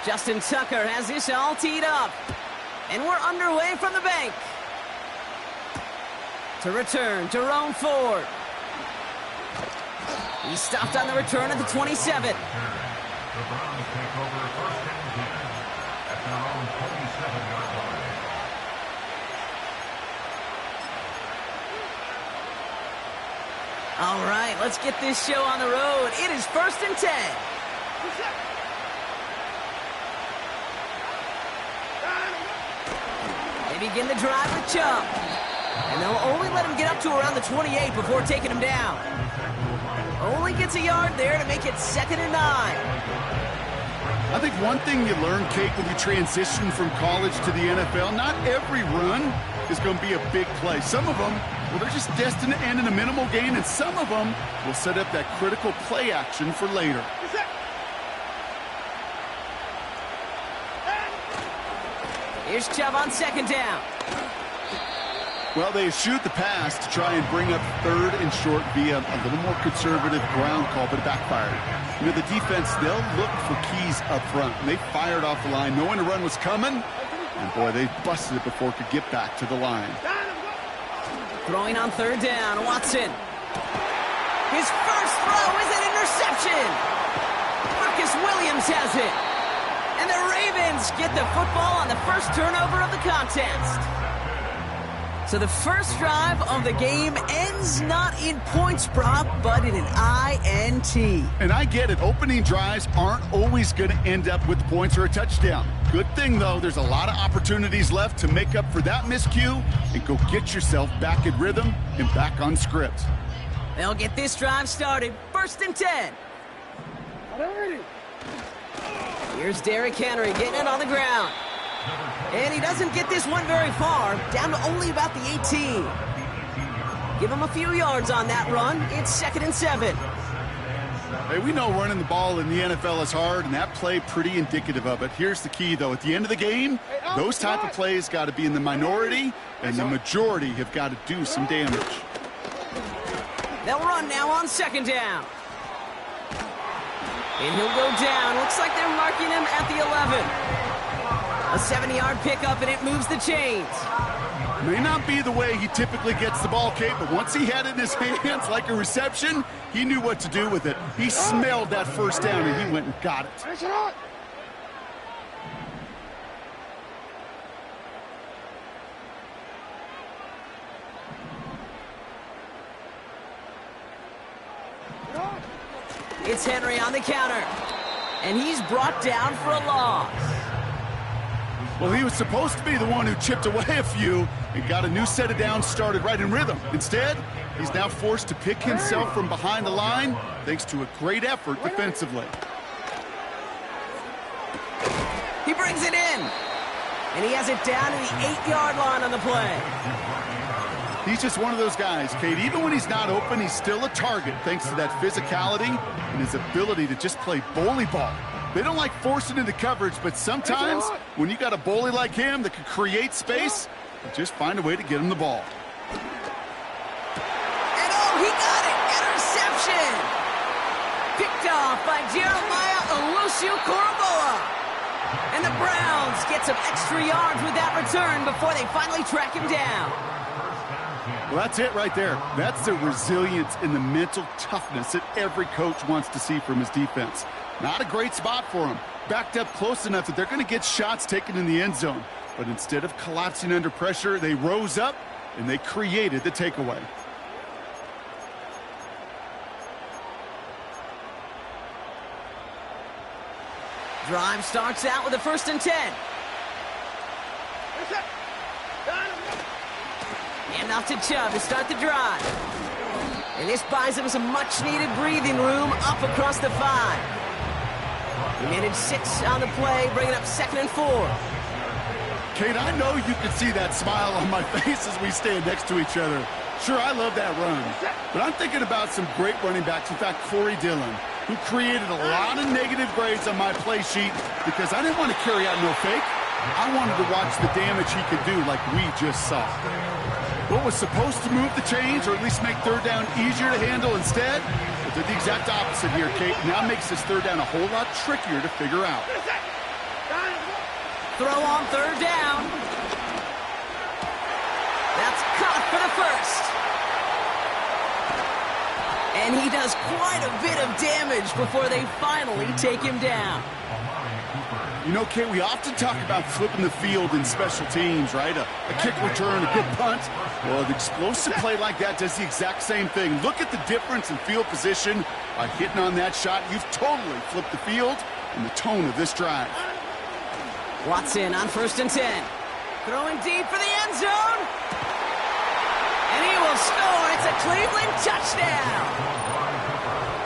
Justin Tucker has this all teed up. And we're underway from the bank. To return, Jerome Ford. He stopped on the return at the 27. The Browns take over first and 10 at their own 27-yard line. All right, let's get this show on the road. It is first and 10. They begin the drive with Chubb. And they'll only let him get up to around the 28 before taking him down. Only gets a yard there to make it 2nd and 9. I think one thing you learn, Kate, when you transition from college to the NFL, not every run is going to be a big play. Some of them, well, they're just destined to end in a minimal gain, and some of them will set up that critical play action for later. Here's Chubb on 2nd down. Well, they shoot the pass to try and bring up 3rd and short via a little more conservative ground call, but it backfired. You know, the defense, they'll look for keys up front. And they fired off the line knowing the run was coming. And, boy, they busted it before it could get back to the line. Throwing on 3rd down, Watson. His first throw is an interception. Marcus Williams has it. And the Ravens get the football on the first turnover of the contest. So the first drive of the game ends not in points, Brock, but in an INT. And I get it. Opening drives aren't always going to end up with points or a touchdown. Good thing, though, there's a lot of opportunities left to make up for that miscue and go get yourself back in rhythm and back on script. They'll get this drive started. 1st and 10. Here's Derrick Henry getting it on the ground. And he doesn't get this one very far, down to only about the 18. Give him a few yards on that run. It's 2nd and 7. Hey, we know running the ball in the NFL is hard, and that play pretty indicative of it. Here's the key, though. At the end of the game, those type of plays got to be in the minority, and the majority have got to do some damage. They'll run now on 2nd down. And he'll go down. Looks like they're marking him at the 11. A 70-yard pickup, and it moves the chains. May not be the way he typically gets the ball, Kate, but once he had it in his hands like a reception, he knew what to do with it. He smelled that first down, and he went and got it. It's Henry on the counter, and he's brought down for a loss. Well, he was supposed to be the one who chipped away a few and got a new set of downs started right in rhythm. Instead, he's now forced to pick himself from behind the line thanks to a great effort defensively. He brings it in, and he has it down to the 8-yard line on the play. He's just one of those guys, Kate. Even when he's not open, he's still a target thanks to that physicality and his ability to just play bully ball. They don't like forcing into coverage, but sometimes when you got a bully like him that can create space, you just find a way to get him the ball. And oh, he got it! Interception! Picked off by Jeremiah Owusu-Koramoah. And the Browns get some extra yards with that return before they finally track him down. Well, that's it right there. That's the resilience and the mental toughness that every coach wants to see from his defense. Not a great spot for him. Backed up close enough that they're going to get shots taken in the end zone. But instead of collapsing under pressure, they rose up and they created the takeaway. Drive starts out with a 1st and 10. And off to Chubb to start the drive. And this buys him some much-needed breathing room up across the 5. He managed 6 on the play, bringing up 2nd and 4. Kate, I know you can see that smile on my face as we stand next to each other. Sure, I love that run. But I'm thinking about some great running backs. In fact, Corey Dillon, who created a lot of negative grades on my play sheet because I didn't want to carry out no fake. I wanted to watch the damage he could do like we just saw. What was supposed to move the chains or at least make 3rd down easier to handle instead, did the exact opposite here, Kate. Now makes this 3rd down a whole lot trickier to figure out. Throw on third down. That's caught for the first. And he does quite a bit of damage before they finally take him down. You know, Kate, we often talk about flipping the field in special teams, right? A kick return, a good punt. Well, an explosive play like that does the exact same thing. Look at the difference in field position. By hitting on that shot, you've totally flipped the field and the tone of this drive. Watson on 1st and 10. Throwing deep for the end zone. And he will score. It's a Cleveland touchdown.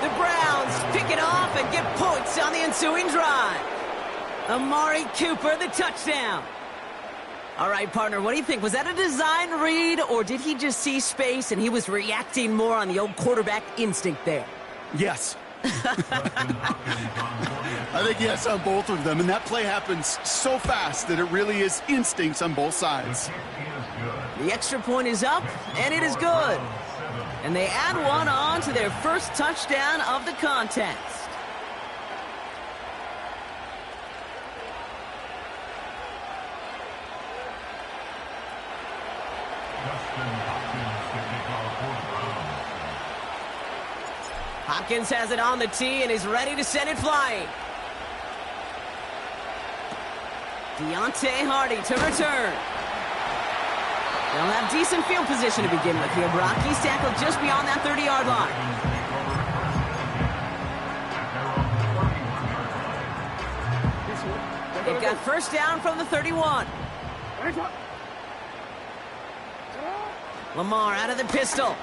The Browns pick it off and get points on the ensuing drive. Amari Cooper, the touchdown. All right, partner, what do you think? Was that a design read, or did he just see space and he was reacting more on the old quarterback instinct there? Yes. I think yes on both of them, and that play happens so fast that it really is instincts on both sides. The extra point is up, and it is good. And they add one on to their first touchdown of the contest. Hopkins has it on the tee and is ready to send it flying. Deontay Hardy to return. They'll have decent field position to begin with here, Brock. He's tackled just beyond that 30-yard line. They've got first down from the 31. Lamar out of the pistol.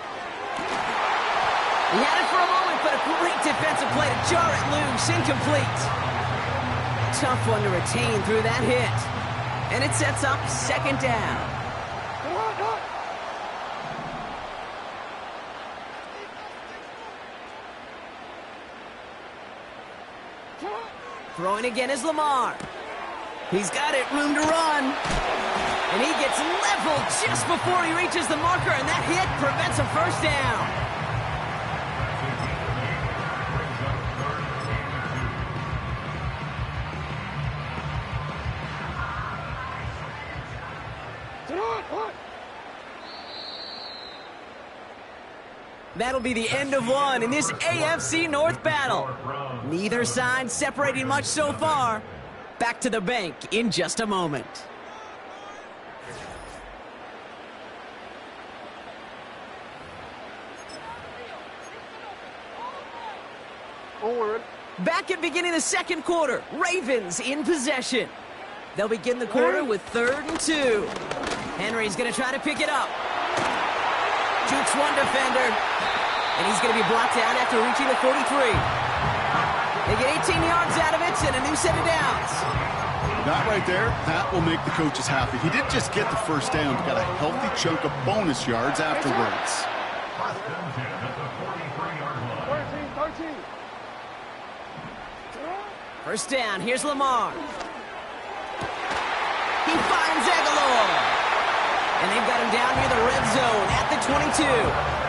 He had it for a moment, but a great defensive play to jar it loose. Incomplete. Tough one to retain through that hit. And it sets up second down. Throwing again is Lamar. He's got it, room to run. And he gets leveled just before he reaches the marker, and that hit prevents a first down. That'll be the end of one in this AFC North battle. Neither side separating much so far. Back to the bank in just a moment. Back at beginning of the second quarter, Ravens in possession. They'll begin the quarter with 3rd and 2. Henry's going to try to pick it up. Jukes one defender. And he's going to be brought down after reaching the 43. They get 18 yards out of it and a new set of downs. That right there, that will make the coaches happy. He didn't just get the first down, he got a healthy chunk of bonus yards afterwards. 13. First down, here's Lamar. He finds Aguilar. And they've got him down near the red zone at the 22.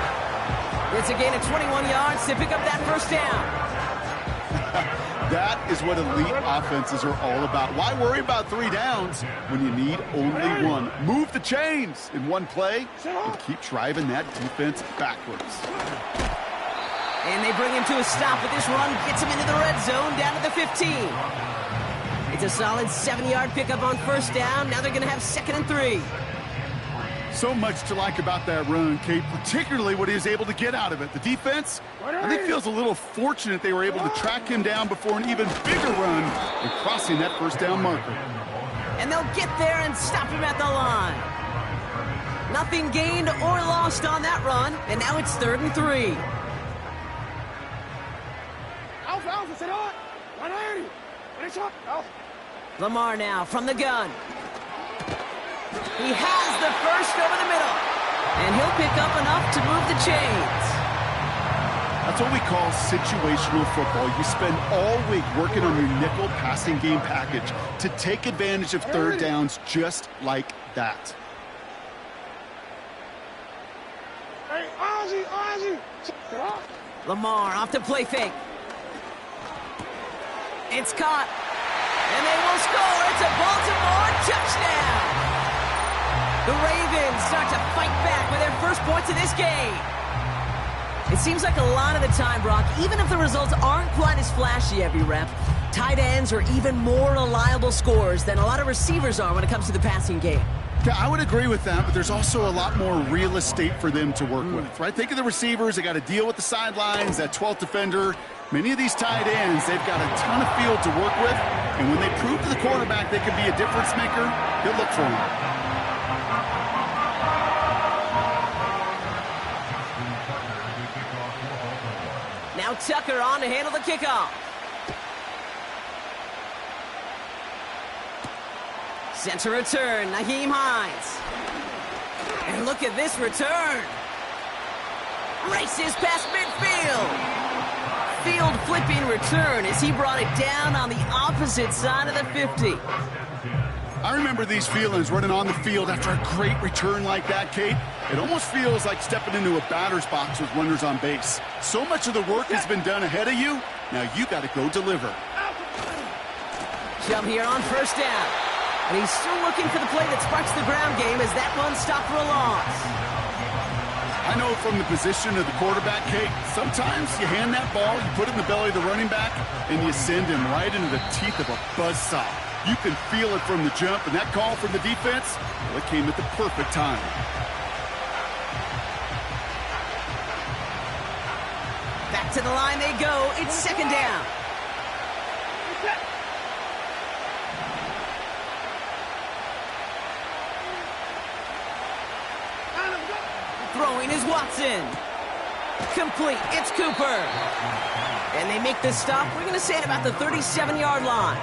It's a gain of 21 yards to pick up that first down. That is what elite offenses are all about. Why worry about 3 downs when you need only one? Move the chains in one play and keep driving that defense backwards. And they bring him to a stop with this run. Gets him into the red zone down to the 15. It's a solid 70-yard pickup on first down. Now they're going to have 2nd and 3. So much to like about that run, Kate, particularly what he was able to get out of it. The defense, I think, feels a little fortunate they were able to track him down before an even bigger run and crossing that first down marker. And they'll get there and stop him at the line. Nothing gained or lost on that run, and now it's 3rd and 3. Lamar now from the gun. He has the first over the middle. And he'll pick up enough to move the chains. That's what we call situational football. You spend all week working on your nickel passing game package to take advantage of 3rd downs just like that. Lamar off the play fake. It's caught. And they will score. It's a Baltimore touchdown. The Ravens start to fight back with their first points of this game. It seems like a lot of the time, Brock, even if the results aren't quite as flashy every rep, tight ends are even more reliable scorers than a lot of receivers are when it comes to the passing game. Yeah, I would agree with that, but there's also a lot more real estate for them to work with, right? Think of the receivers. They got to deal with the sidelines, that 12th defender. Many of these tight ends, they've got a ton of field to work with, and when they prove to the quarterback they can be a difference maker, he'll look for him. Now Tucker on to handle the kickoff. Center return, Nyheim Hines. And look at this return. Races past midfield. Field flipping return as he brought it down on the opposite side of the 50. I remember these feelings running on the field after a great return like that, Kate. It almost feels like stepping into a batter's box with runners on base. So much of the work has been done ahead of you. Now you got to go deliver. Jump here on first down. And he's still looking for the play that sparks the ground game as that one stopped for a loss. I know from the position of the quarterback, Kate, sometimes you hand that ball, you put it in the belly of the running back, and you send him right into the teeth of a buzzsaw. You can feel it from the jump, and that call from the defense, well, it came at the perfect time. Back to the line they go. It's second down. Throwing is Watson. Complete. It's Cooper. And they make the stop. We're going to say at about the 37-yard line.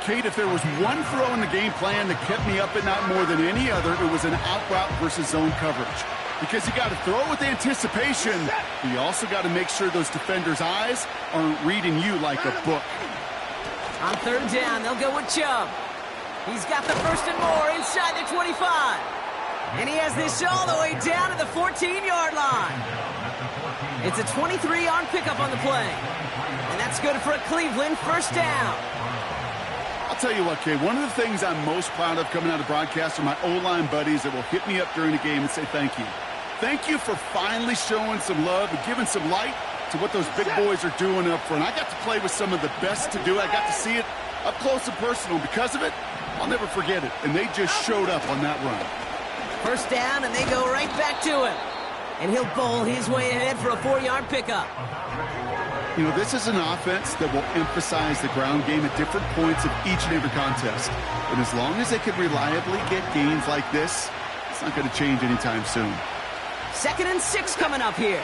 Kate, if there was one throw in the game plan that kept me up at night more than any other, it was an out route versus zone coverage. Because you got to throw with anticipation, but you also got to make sure those defenders' eyes aren't reading you like a book. On third down, they'll go with Chubb. He's got the first and more inside the 25. And he has this all the way down to the 14-yard line. It's a 23-yard pickup on the play. And that's good for a Cleveland first down. I'll tell you what, Kay, one of the things I'm most proud of coming out of broadcast are my O-line buddies that will hit me up during the game and say thank you. Thank you for finally showing some love and giving some light to what those big boys are doing up front. I got to play with some of the best to do it. I got to see it up close and personal. Because of it, I'll never forget it. And they just showed up on that run. First down, and they go right back to him. And he'll bowl his way ahead for a 4-yard pickup. You know, this is an offense that will emphasize the ground game at different points of each and every contest. And as long as they can reliably get gains like this, it's not going to change anytime soon. 2nd and 6 coming up here.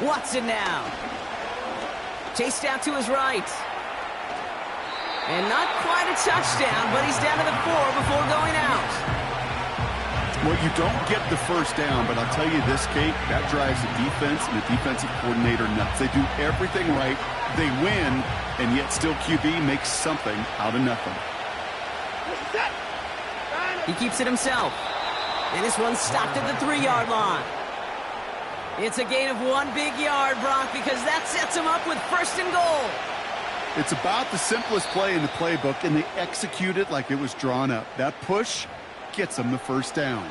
Watson now. Chased out to his right. And not quite a touchdown, but he's down to the 4 before going out. Well, you don't get the first down, but I'll tell you this, Kate, that drives the defense and the defensive coordinator nuts. They do everything right, they win, and yet still QB makes something out of nothing. He keeps it himself. And this one's stopped at the 3-yard line. It's a gain of 1 big yard, Brock, because that sets him up with first and goal. It's about the simplest play in the playbook, and they execute it like it was drawn up. That push gets them the first down.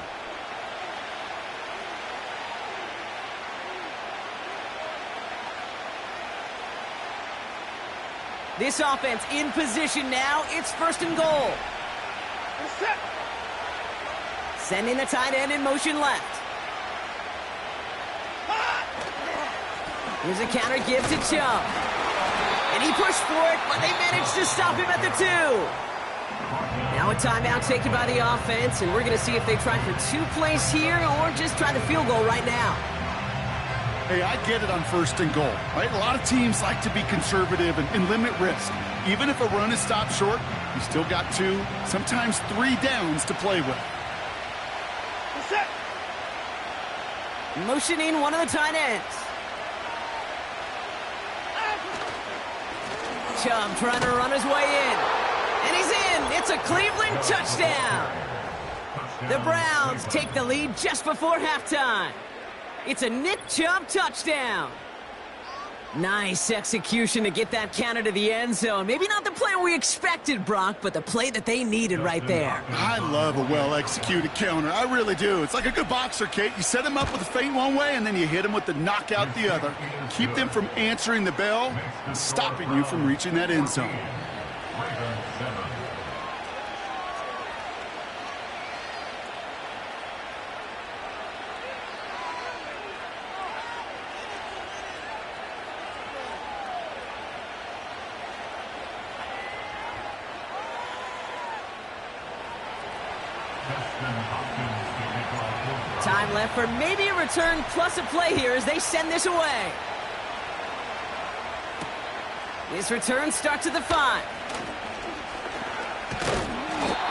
This offense in position now. It's first and goal. Sending the tight end in motion left. Here's a counter give to Chubb. And he pushed for it, but they managed to stop him at the 2. Now a timeout taken by the offense, and we're going to see if they try for 2 plays here or just try the field goal right now. Hey, I get it on first and goal, right? A lot of teams like to be conservative and limit risk. Even if a run is stopped short, you still got 2, sometimes 3 downs to play with. Motioning one of the tight ends. Chubb trying to run his way in. And he's in. It's a Cleveland touchdown. The Browns take the lead just before halftime. It's a Nick Chubb touchdown. Nice execution to get that counter to the end zone. Maybe not the play we expected, Brock, but the play that they needed right there. I love a well-executed counter. I really do. It's like a good boxer, Kate. You set them up with a feint one way, and then you hit them with the knockout the other. Keep them from answering the bell and stopping you from reaching that end zone. Time left for maybe a return plus a play here as they send this away. This return starts at the 5.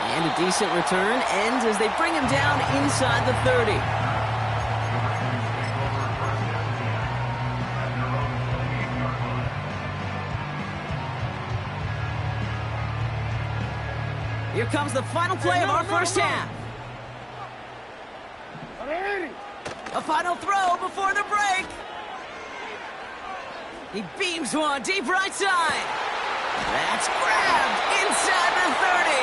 And a decent return ends as they bring him down inside the 30. Here comes the final play of our first half. A final throw before the break. He beams one deep right side. That's grabbed inside the 30.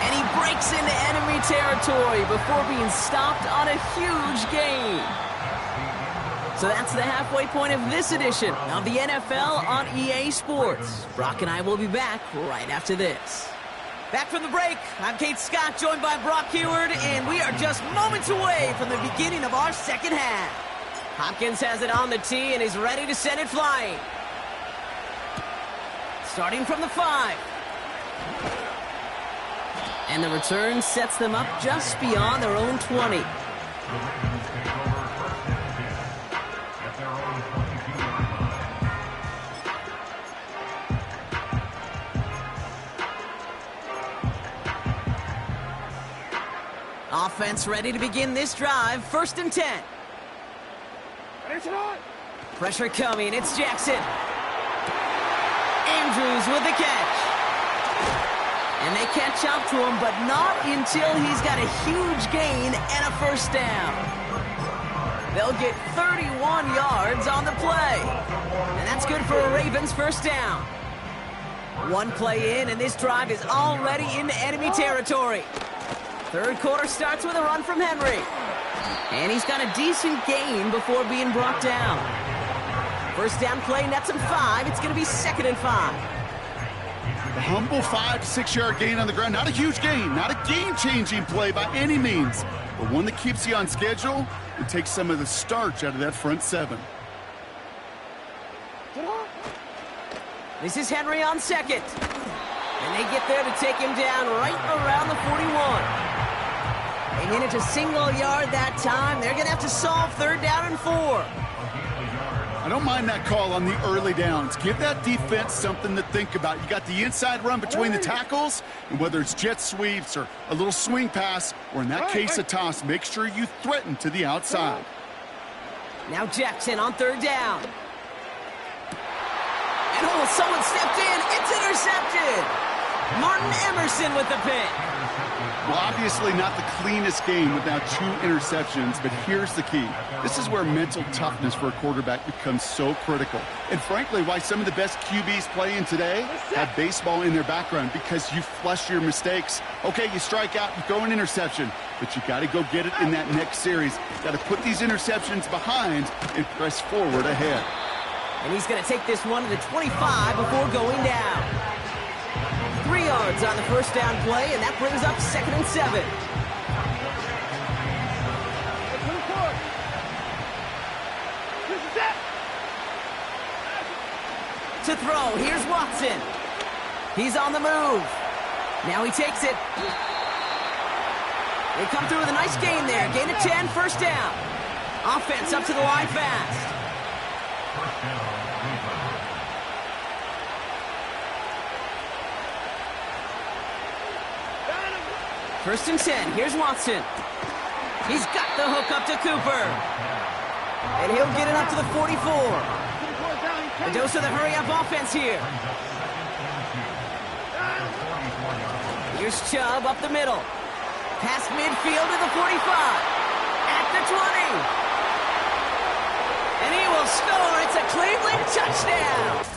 And he breaks into enemy territory before being stopped on a huge gain. So that's the halfway point of this edition of the NFL on EA Sports. Brock and I will be back right after this. Back from the break, I'm Kate Scott, joined by Brock Huard, and we are just moments away from the beginning of our second half. Hopkins has it on the tee and is ready to send it flying. Starting from the 5. And the return sets them up just beyond their own 20. Offense ready to begin this drive. 1st and 10. Pressure coming. It's Jackson. Andrews with the catch. And they catch up to him, but not until he's got a huge gain and a first down. They'll get 31 yards on the play. And that's good for a Ravens first down. One play in, and this drive is already into enemy territory. Third quarter starts with a run from Henry. And he's got a decent gain before being brought down. First down play nets him 5. It's going to be 2nd and 5. The humble 5 to 6 yard gain on the ground. Not a huge gain, not a game-changing play by any means, but one that keeps you on schedule and takes some of the starch out of that front 7. This is Henry on 2nd. And they get there to take him down right around the 41. They manage a single yard that time. They're going to have to solve 3rd down and 4. I don't mind that call on the early downs. Give that defense something to think about. You got the inside run between the tackles, and whether it's jet sweeps or a little swing pass, or in that case a toss, make sure you threaten to the outside. Now Jackson on 3rd down. And oh, someone stepped in. It's intercepted. Martin Emerson with the pick. Well, obviously not the cleanest game with now 2 interceptions, but here's the key. This is where mental toughness for a quarterback becomes so critical. And frankly, why some of the best QBs playing today have baseball in their background, because you flush your mistakes. Okay, you strike out, you throw an interception, but you got to go get it in that next series. Got to put these interceptions behind and press forward ahead. And he's going to take this one to the 25 before going down. 3 yards on the first down play, and that brings up 2nd and 7. To throw, here's Watson. He's on the move. Now he takes it. They come through with a nice gain there. Gain of 10, first down. Offense up to the line fast. First and 10. Here's Watson. He's got the hook up to Cooper. And he'll get it up to the 44. A dose of the hurry-up offense here. Here's Chubb up the middle. Past midfield to the 45. At the 20. And he will score. It's a Cleveland touchdown.